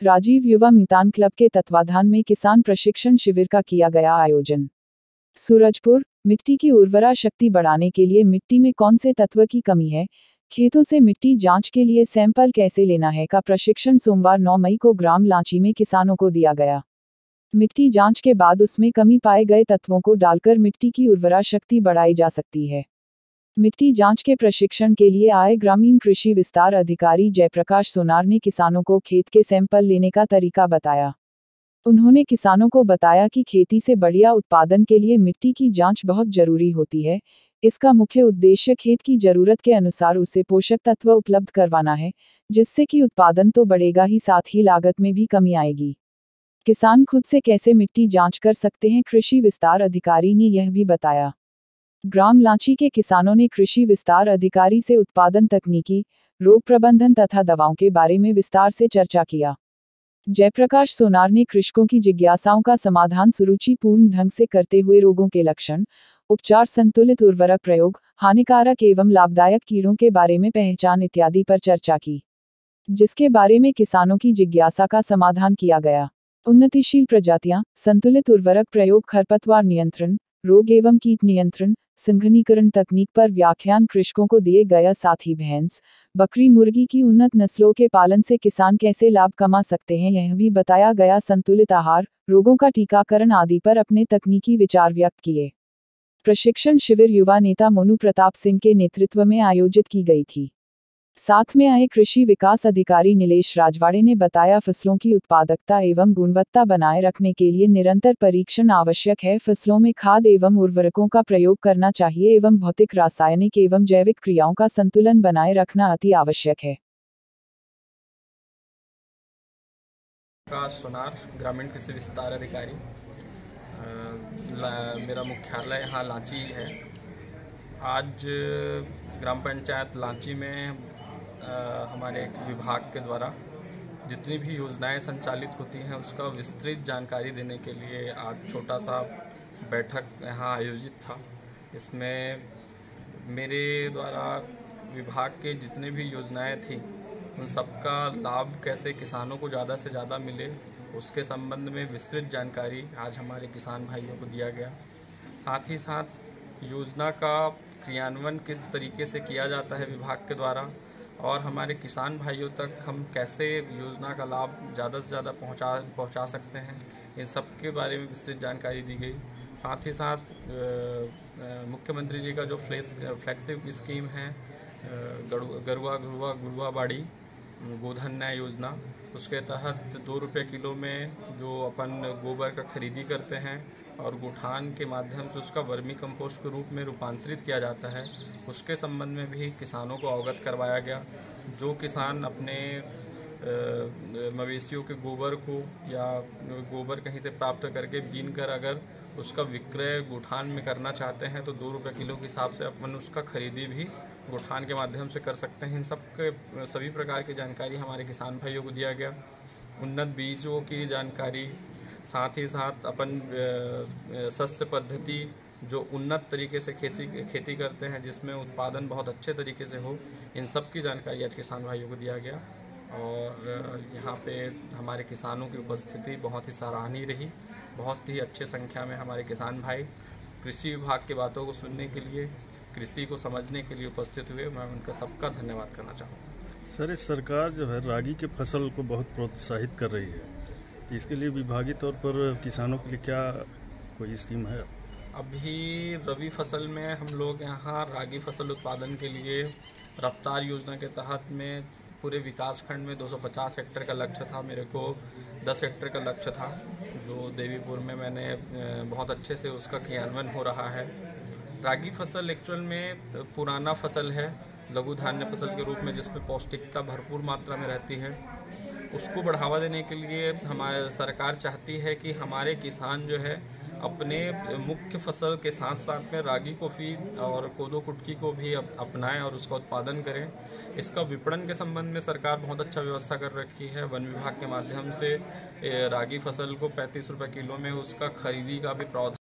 राजीव युवा मितान क्लब के तत्वाधान में किसान प्रशिक्षण शिविर का किया गया आयोजन। सूरजपुर, मिट्टी की उर्वरा शक्ति बढ़ाने के लिए मिट्टी में कौन से तत्व की कमी है, खेतों से मिट्टी जांच के लिए सैंपल कैसे लेना है का प्रशिक्षण सोमवार 9 मई को ग्राम लांची में किसानों को दिया गया। मिट्टी जांच के बाद उसमें कमी पाए गए तत्वों को डालकर मिट्टी की उर्वरा शक्ति बढ़ाई जा सकती है। मिट्टी जांच के प्रशिक्षण के लिए आए ग्रामीण कृषि विस्तार अधिकारी जयप्रकाश सोनार ने किसानों को खेत के सैंपल लेने का तरीका बताया। उन्होंने किसानों को बताया कि खेती से बढ़िया उत्पादन के लिए मिट्टी की जांच बहुत जरूरी होती है। इसका मुख्य उद्देश्य खेत की जरूरत के अनुसार उसे पोषक तत्व उपलब्ध करवाना है, जिससे कि उत्पादन तो बढ़ेगा ही साथ ही लागत में भी कमी आएगी। किसान खुद से कैसे मिट्टी जांच कर सकते हैं, कृषि विस्तार अधिकारी ने यह भी बताया। ग्राम लांची के किसानों ने कृषि विस्तार अधिकारी से उत्पादन तकनीकी, रोग प्रबंधन तथा दवाओं के बारे में विस्तार से चर्चा किया। जयप्रकाश सोनार ने कृषकों की जिज्ञासाओं का समाधान सुरुचिपूर्ण ढंग से करते हुए रोगों के लक्षण, उपचार, संतुलित उर्वरक प्रयोग, हानिकारक एवं लाभदायक कीड़ों के बारे में पहचान इत्यादि पर चर्चा की, जिसके बारे में किसानों की जिज्ञासा का समाधान किया गया। उन्नतिशील प्रजातियां, संतुलित उर्वरक प्रयोग, खरपतवार नियंत्रण, रोग एवं कीट नियंत्रण, संघनीकरण तकनीक पर व्याख्यान कृषकों को दिए गया। साथ ही भैंस, बकरी, मुर्गी की उन्नत नस्लों के पालन से किसान कैसे लाभ कमा सकते हैं यह भी बताया गया। संतुलित आहार, रोगों का टीकाकरण आदि पर अपने तकनीकी विचार व्यक्त किए। प्रशिक्षण शिविर युवा नेता मोनू प्रताप सिंह के नेतृत्व में आयोजित की गई थी। साथ में आए कृषि विकास अधिकारी नीलेश राजवाड़े ने बताया, फसलों की उत्पादकता एवं गुणवत्ता बनाए रखने के लिए निरंतर परीक्षण आवश्यक है। फसलों में खाद एवं उर्वरकों का प्रयोग करना चाहिए एवं भौतिक, रासायनिक एवं जैविक क्रियाओं का संतुलन बनाए रखना अति आवश्यक है। सोनार, ग्रामीण कृषि विस्तार अधिकारी। मेरा मुख्यालय यहाँ लांची है। आज ग्राम पंचायत लांची में हमारे विभाग के द्वारा जितनी भी योजनाएं संचालित होती हैं उसका विस्तृत जानकारी देने के लिए आज छोटा सा बैठक यहाँ आयोजित था। इसमें मेरे द्वारा विभाग के जितने भी योजनाएं थी उन सबका लाभ कैसे किसानों को ज़्यादा से ज़्यादा मिले उसके संबंध में विस्तृत जानकारी आज हमारे किसान भाइयों को दिया गया। साथ ही साथ योजना का क्रियान्वयन किस तरीके से किया जाता है विभाग के द्वारा और हमारे किसान भाइयों तक हम कैसे योजना का लाभ ज़्यादा से ज़्यादा पहुंचा सकते हैं, इन सब के बारे में विस्तृत जानकारी दी गई। साथ ही साथ मुख्यमंत्री जी का जो फ्लैगशिप स्कीम है गरुआ घुरुआ गुरुआ बाड़ी गोधन न्याय योजना, उसके तहत 2 रुपये किलो में जो अपन गोबर का खरीदी करते हैं और गुठान के माध्यम से उसका वर्मी कंपोस्ट के रूप में रूपांतरित किया जाता है, उसके संबंध में भी किसानों को अवगत करवाया गया। जो किसान अपने मवेशियों के गोबर को या गोबर कहीं से प्राप्त करके बीन कर अगर उसका विक्रय गुठान में करना चाहते हैं तो 2 रुपये किलो के हिसाब से अपन उसका खरीदी भी गुठान के माध्यम से कर सकते हैं। इन सब के सभी प्रकार की जानकारी हमारे किसान भाइयों को दिया गया। उन्नत बीजों की जानकारी, साथ ही साथ अपन शस्य पद्धति जो उन्नत तरीके से खेती करते हैं जिसमें उत्पादन बहुत अच्छे तरीके से हो, इन सब की जानकारी आज किसान भाइयों को दिया गया। और यहाँ पे हमारे किसानों की उपस्थिति बहुत ही सराहनीय रही। बहुत ही अच्छे संख्या में हमारे किसान भाई कृषि विभाग की बातों को सुनने के लिए, कृषि को समझने के लिए उपस्थित हुए। मैं उनका सबका धन्यवाद करना चाहूँगा। सर, सरकार जो है रागी के फसल को बहुत प्रोत्साहित कर रही है, तो इसके लिए विभागीय तौर पर किसानों के लिए क्या कोई स्कीम है? अभी रबी फसल में हम लोग यहाँ रागी फसल उत्पादन के लिए रफ्तार योजना के तहत में पूरे विकास खंड में 250 हेक्टेयर का लक्ष्य था। मेरे को 10 हेक्टेयर का लक्ष्य था, जो देवीपुर में मैंने बहुत अच्छे से उसका क्रियान्वयन हो रहा है। रागी फसल एक्चुअल में पुराना फसल है, लघु धान्य फसल के रूप में, जिसमें पौष्टिकता भरपूर मात्रा में रहती है। उसको बढ़ावा देने के लिए हमारे सरकार चाहती है कि हमारे किसान जो है अपने मुख्य फसल के साथ साथ में रागी को भी और कोदो कुटकी को भी अपनाएं और उसका उत्पादन करें। इसका विपणन के संबंध में सरकार बहुत अच्छा व्यवस्था कर रखी है। वन विभाग के माध्यम से रागी फसल को 35 रुपये किलो में उसका खरीदी का भी प्रावधान